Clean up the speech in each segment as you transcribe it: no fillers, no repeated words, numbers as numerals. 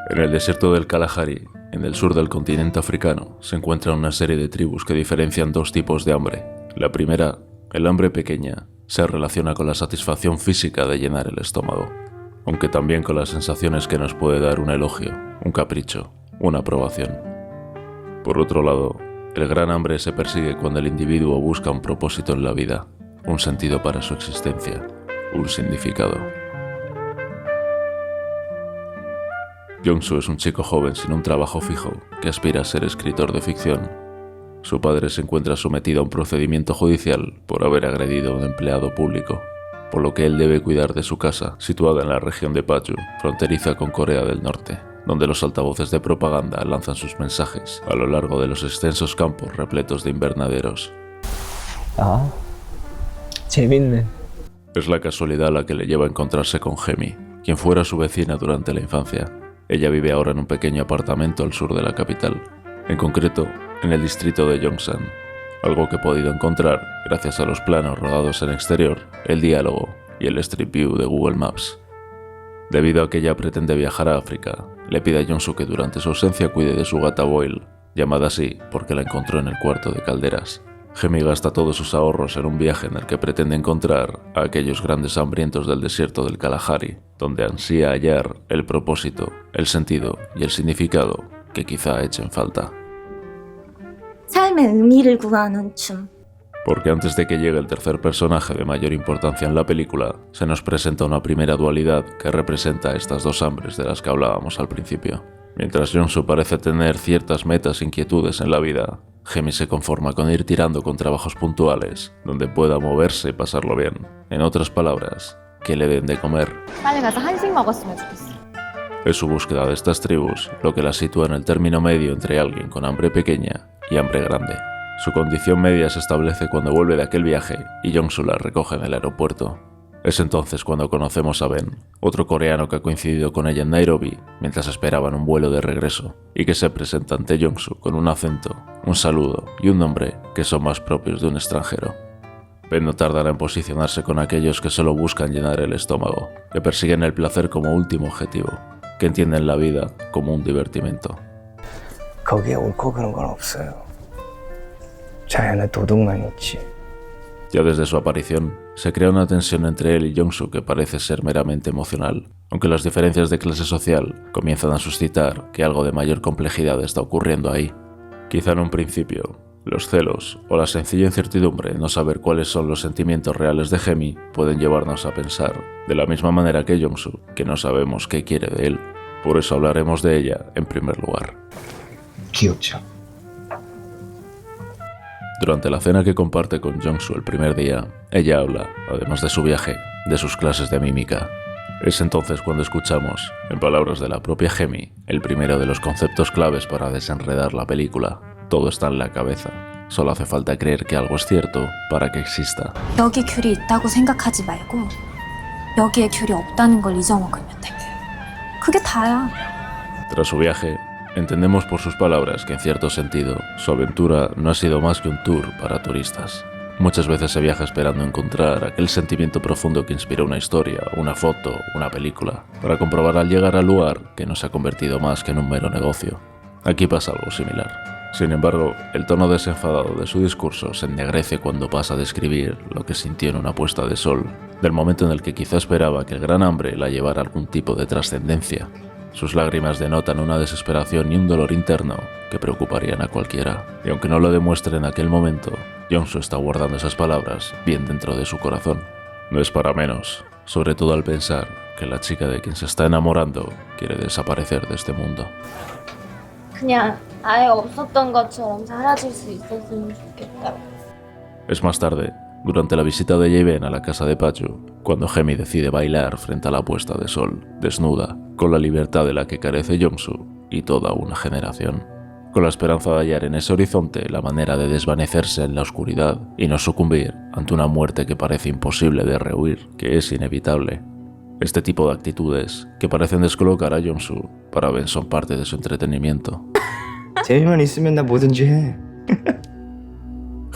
En el desierto del Kalahari, en el sur del continente africano, se encuentran una serie de tribus que diferencian dos tipos de hambre. La primera, el hambre pequeña, se relaciona con la satisfacción física de llenar el estómago, aunque también con las sensaciones que nos puede dar un elogio, un capricho, una aprobación. Por otro lado, el gran hambre se persigue cuando el individuo busca un propósito en la vida, un sentido para su existencia, un significado. Jong-soo es un chico joven sin un trabajo fijo que aspira a ser escritor de ficción. Su padre se encuentra sometido a un procedimiento judicial por haber agredido a un empleado público, por lo que él debe cuidar de su casa, situada en la región de Paju, fronteriza con Corea del Norte, donde los altavoces de propaganda lanzan sus mensajes a lo largo de los extensos campos repletos de invernaderos. Ah, 재밌네. Es la casualidad la que le lleva a encontrarse con Hemi, quien fuera su vecina durante la infancia. Ella vive ahora en un pequeño apartamento al sur de la capital, en concreto en el distrito de Yongsan, algo que he podido encontrar gracias a los planos rodados en exterior, el diálogo y el Street View de Google Maps. Debido a que ella pretende viajar a África, le pide a Jong-soo que durante su ausencia cuide de su gata Boyle, llamada así porque la encontró en el cuarto de calderas. Hemi gasta todos sus ahorros en un viaje en el que pretende encontrar a aquellos grandes hambrientos del desierto del Kalahari, donde ansía hallar el propósito, el sentido y el significado que quizá echen falta. 삶의 의미를 구하는 춤. Porque antes de que llegue el tercer personaje de mayor importancia en la película, se nos presenta una primera dualidad que representa estas dos hambres de las que hablábamos al principio. Mientras Jong-soo parece tener ciertas metas e inquietudes en la vida, Hemi se conforma con ir tirando con trabajos puntuales, donde pueda moverse y pasarlo bien. En otras palabras, que le den de comer. 빨리 가서 한식 먹었으면 좋겠어. Es su búsqueda de estas tribus lo que la sitúa en el término medio entre alguien con hambre pequeña y hambre grande. Su condición media se establece cuando vuelve de aquel viaje y Jong-soo la recoge en el aeropuerto. Es entonces cuando conocemos a Ben, otro coreano que ha coincidido con ella en Nairobi mientras esperaban un vuelo de regreso y que se presenta ante Jong-soo con un acento, un saludo y un nombre que son más propios de un extranjero. Ben no tardará en posicionarse con aquellos que solo buscan llenar el estómago, que persiguen el placer como último objetivo, que entienden la vida como un divertimento. 거기에 옳고 그런 건 없어요. 자연의 도덕만 있지. Ya desde su aparición, se crea una tensión entre él y Jong-soo que parece ser meramente emocional, aunque las diferencias de clase social comienzan a suscitar que algo de mayor complejidad está ocurriendo ahí. Quizá en un principio, los celos o la sencilla incertidumbre de no saber cuáles son los sentimientos reales de Hemi pueden llevarnos a pensar, de la misma manera que Jong-soo, que no sabemos qué quiere de él. Por eso hablaremos de ella en primer lugar. 귀엽죠. Durante la cena que comparte con Jong-soo el primer día, ella habla, además de su viaje, de sus clases de mímica. Es entonces cuando escuchamos, en palabras de la propia Hemi, el primero de los conceptos claves para desenredar la película. Todo está en la cabeza. Solo hace falta creer que algo es cierto para que exista. 여기 귤이 있다고 생각하지 말고 여기에 귤이 없다는 걸 잊어먹으면 돼. 그게 다야. Tras su viaje, entendemos por sus palabras que en cierto sentido, su aventura no ha sido más que un tour para turistas. Muchas veces se viaja esperando encontrar aquel sentimiento profundo que inspiró una historia, una foto, una película, para comprobar al llegar al lugar que no se ha convertido más que en un mero negocio. Aquí pasa algo similar. Sin embargo, el tono desenfadado de su discurso se ennegrece cuando pasa a describir lo que sintió en una puesta de sol, del momento en el que quizá esperaba que el gran hambre la llevara a algún tipo de trascendencia. Sus lágrimas denotan una desesperación y un dolor interno que preocuparían a cualquiera. Y aunque no lo demuestre en aquel momento, Jong-soo está guardando esas palabras bien dentro de su corazón. No es para menos, sobre todo al pensar que la chica de quien se está enamorando quiere desaparecer de este mundo. 그냥 아예 없었던 것처럼 사라질 수 있었으면 좋겠다. Es más tarde, durante la visita de Jae-ben a la casa de Paju, cuando Hemi decide bailar frente a la puesta de sol, desnuda, con la libertad de la que carece Jong-soo y toda una generación, con la esperanza de hallar en ese horizonte la manera de desvanecerse en la oscuridad y no sucumbir ante una muerte que parece imposible de rehuir, que es inevitable. Este tipo de actitudes, que parecen descolocar a Jong-soo, para Ben son parte de su entretenimiento. 재미만 있으면 나 뭐든지 해.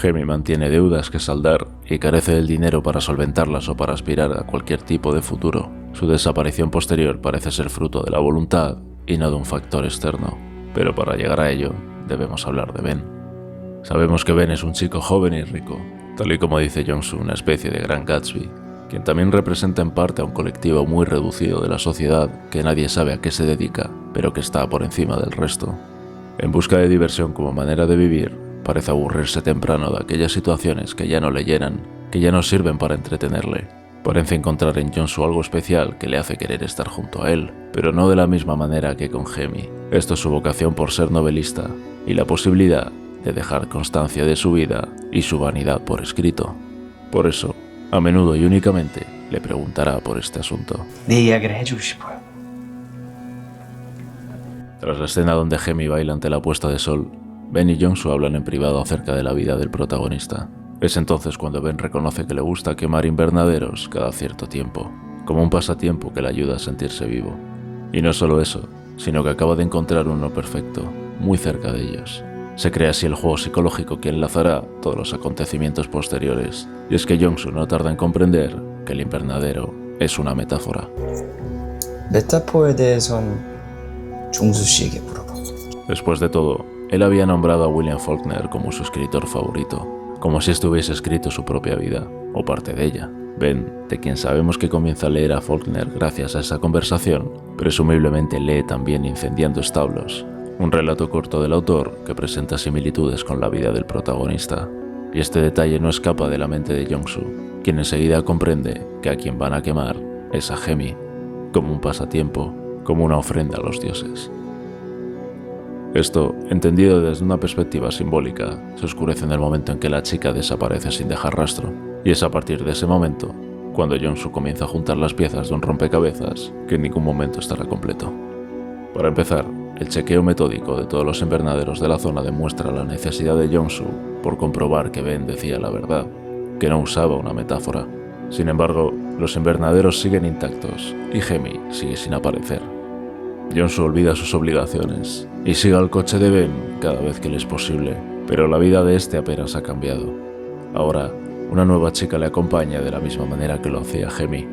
Hemi mantiene deudas que saldar y carece del dinero para solventarlas o para aspirar a cualquier tipo de futuro. Su desaparición posterior parece ser fruto de la voluntad y no de un factor externo. Pero para llegar a ello, debemos hablar de Ben. Sabemos que Ben es un chico joven y rico, tal y como dice Jong-soo, una especie de gran Gatsby, quien también representa en parte a un colectivo muy reducido de la sociedad que nadie sabe a qué se dedica, pero que está por encima del resto. En busca de diversión como manera de vivir, parece aburrirse temprano de aquellas situaciones que ya no le llenan, que ya no sirven para entretenerle. Parece encontrar en Jong-soo algo especial que le hace querer estar junto a él, pero no de la misma manera que con Hemi. Esto es su vocación por ser novelista y la posibilidad de dejar constancia de su vida y su vanidad por escrito. Por eso, a menudo y únicamente, le preguntará por este asunto. 내 이야기를 해주고 싶어요. Tras la escena donde Hemi baila ante la puesta de sol, Ben y Jong-soo hablan en privado acerca de la vida del protagonista. Es entonces cuando Ben reconoce que le gusta quemar invernaderos cada cierto tiempo, como un pasatiempo que le ayuda a sentirse vivo. Y no solo eso, sino que acaba de encontrar uno perfecto, muy cerca de ellos. Se crea así el juego psicológico que enlazará todos los acontecimientos posteriores, y es que Jong-soo no tarda en comprender que el invernadero es una metáfora. 메타포에 대해선 중수 씨에게 물어봐. Después de todo, él había nombrado a William Faulkner como su escritor favorito, como si estuviese escrito su propia vida, o parte de ella. Ben, de quien sabemos que comienza a leer a Faulkner gracias a esa conversación, presumiblemente lee también Incendiando establos, un relato corto del autor que presenta similitudes con la vida del protagonista. Y este detalle no escapa de la mente de Jong-soo, quien enseguida comprende que a quien van a quemar es a Hemi, como un pasatiempo, como una ofrenda a los dioses. Esto, entendido desde una perspectiva simbólica, se oscurece en el momento en que la chica desaparece sin dejar rastro, y es a partir de ese momento cuando Jong-soo comienza a juntar las piezas de un rompecabezas que en ningún momento estará completo. Para empezar, el chequeo metódico de todos los invernaderos de la zona demuestra la necesidad de Jong-soo por comprobar que Ben decía la verdad, que no usaba una metáfora. Sin embargo, los invernaderos siguen intactos y Hemi sigue sin aparecer. Jong-soo olvida sus obligaciones y sigue al coche de Ben cada vez que le es posible, pero la vida de este apenas ha cambiado. Ahora, una nueva chica le acompaña de la misma manera que lo hacía Hemi.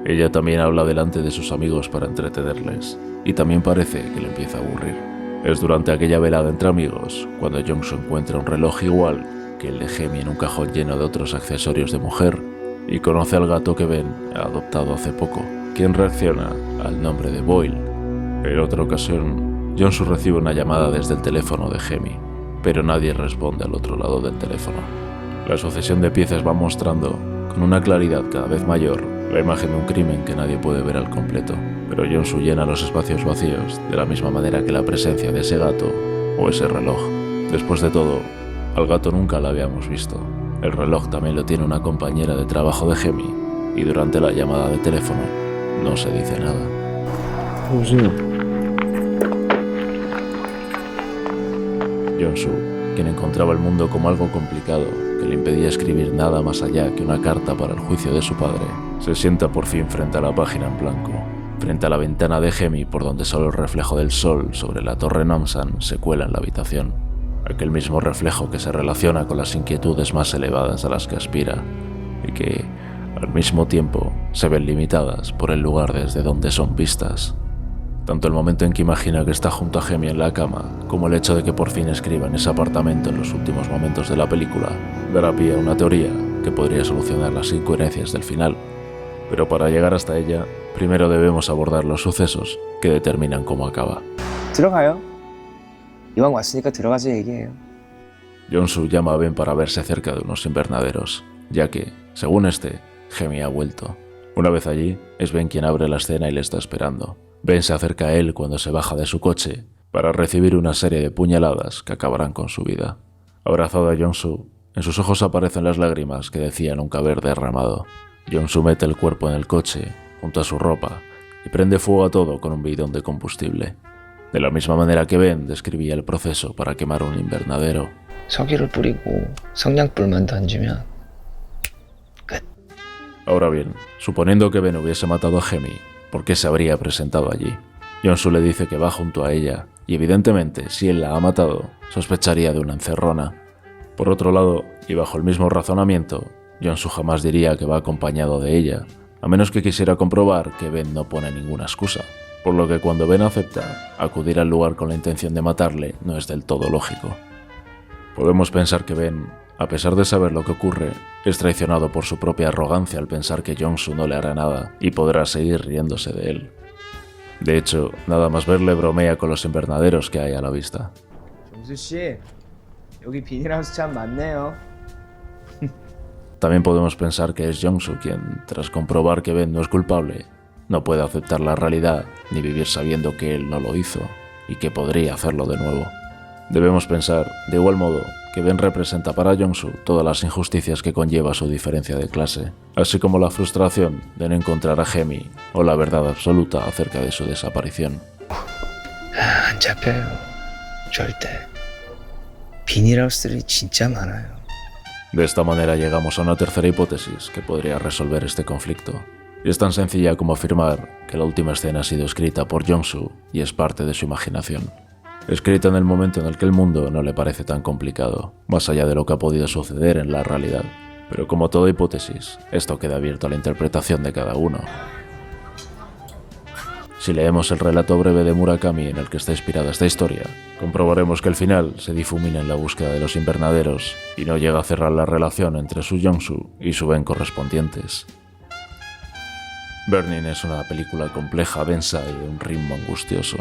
Ella también habla delante de sus amigos para entretenerles, y también parece que le empieza a aburrir. Es durante aquella velada entre amigos cuando Jong-soo encuentra un reloj igual que el de Hemi en un cajón lleno de otros accesorios de mujer y conoce al gato que Ben ha adoptado hace poco, quien reacciona al nombre de Boyle. En otra ocasión, Jong-soo recibe una llamada desde el teléfono de Hemi, pero nadie responde al otro lado del teléfono. La sucesión de piezas va mostrando, con una claridad cada vez mayor, la imagen de un crimen que nadie puede ver al completo, pero Jong-soo llena los espacios vacíos de la misma manera que la presencia de ese gato o ese reloj. Después de todo, al gato nunca lo habíamos visto. El reloj también lo tiene una compañera de trabajo de Hemi, y durante la llamada de teléfono no se dice nada. Jong-soo, quien encontraba el mundo como algo complicado, que le impedía escribir nada más allá que una carta para el juicio de su padre, se sienta por fin frente a la página en blanco, frente a la ventana de Hemi por donde solo el reflejo del sol sobre la torre Namsan se cuela en la habitación, aquel mismo reflejo que se relaciona con las inquietudes más elevadas a las que aspira y que, al mismo tiempo, se ven limitadas por el lugar desde donde son vistas. Tanto el momento en que imagina que está junto a Hemi en la cama, como el hecho de que por fin escriba en ese apartamento en los últimos momentos de la película, dará pie a una teoría que podría solucionar las incoherencias del final. Pero para llegar hasta ella, primero debemos abordar los sucesos que determinan cómo acaba. 들어가요. 이왕 왔으니까 들어가서 얘기해요. Jong-soo llama a Ben para verse cerca de unos invernaderos, ya que, según este, Hemi ha vuelto. Una vez allí, es Ben quien abre la escena y le está esperando. Ben se acerca a él cuando se baja de su coche para recibir una serie de puñaladas que acabarán con su vida. Abrazado a Jong-soo, en sus ojos aparecen las lágrimas que decía nunca haber derramado. Jong-soo mete el cuerpo en el coche, junto a su ropa, y prende fuego a todo con un bidón de combustible. De la misma manera que Ben describía el proceso para quemar un invernadero. 석유를 뿌리고 성냥불만 던지면 끝. Ahora bien, suponiendo que Ben hubiese matado a Hemi, ¿por qué se habría presentado allí? Jong-soo le dice que va junto a ella, y evidentemente, si él la ha matado, sospecharía de una encerrona. Por otro lado, y bajo el mismo razonamiento, Jong-soo jamás diría que va acompañado de ella, a menos que quisiera comprobar que Ben no pone ninguna excusa. por lo que cuando Ben acepta acudir al lugar con la intención de matarle no es del todo lógico. Podemos pensar que Ben, a pesar de saber lo que ocurre, es traicionado por su propia arrogancia al pensar que Jong-soo no le hará nada y podrá seguir riéndose de él. De hecho, nada más verle bromea con los invernaderos que hay a la vista. 정수 씨, 여기 비닐하우스 참 많네요. También podemos pensar que es Jong-soo quien, tras comprobar que Ben no es culpable, no puede aceptar la realidad ni vivir sabiendo que él no lo hizo y que podría hacerlo de nuevo. Debemos pensar, de igual modo, que Ben representa para Jong-soo todas las injusticias que conlleva su diferencia de clase, así como la frustración de no encontrar a Hemi o la verdad absoluta acerca de su desaparición. 안 잡혀요. 절대. 비닐하우스들이 진짜 많아요. De esta manera llegamos a una tercera hipótesis que podría resolver este conflicto. Y es tan sencilla como afirmar que la última escena ha sido escrita por Jong-soo y es parte de su imaginación. Escrita en el momento en el que el mundo no le parece tan complicado, más allá de lo que ha podido suceder en la realidad. Pero como toda hipótesis, esto queda abierto a la interpretación de cada uno. Si leemos el relato breve de Murakami en el que está inspirada esta historia, comprobaremos que el final se difumina en la búsqueda de los invernaderos y no llega a cerrar la relación entre su Jong-soo y su Ben correspondientes. Burning es una película compleja, densa y de un ritmo angustioso.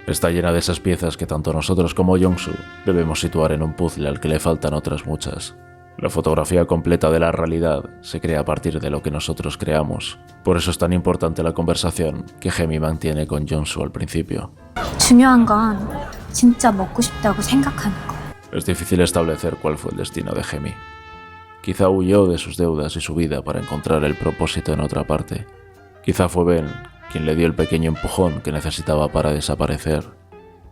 Está llena de esas piezas que tanto nosotros como Jong-soo debemos situar en un puzzle al que le faltan otras muchas. La fotografía completa de la realidad se crea a partir de lo que nosotros creamos. Por eso es tan importante la conversación que Hemi mantiene con Jong-soo al principio. 중요한 건 진짜 먹고 싶다고 생각하는 거. Es difícil establecer cuál fue el destino de Hemi. Quizá huyó de sus deudas y su vida para encontrar el propósito en otra parte. Quizá fue Ben quien le dio el pequeño empujón que necesitaba para desaparecer.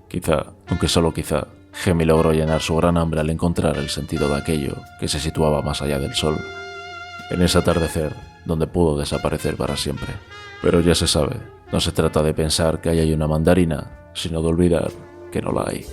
Quizá, aunque solo quizá, Hemi logró llenar su gran hambre al encontrar el sentido de aquello que se situaba más allá del sol, en ese atardecer donde pudo desaparecer para siempre. Pero ya se sabe, no se trata de pensar que ahí hay una mandarina, sino de olvidar que no la hay.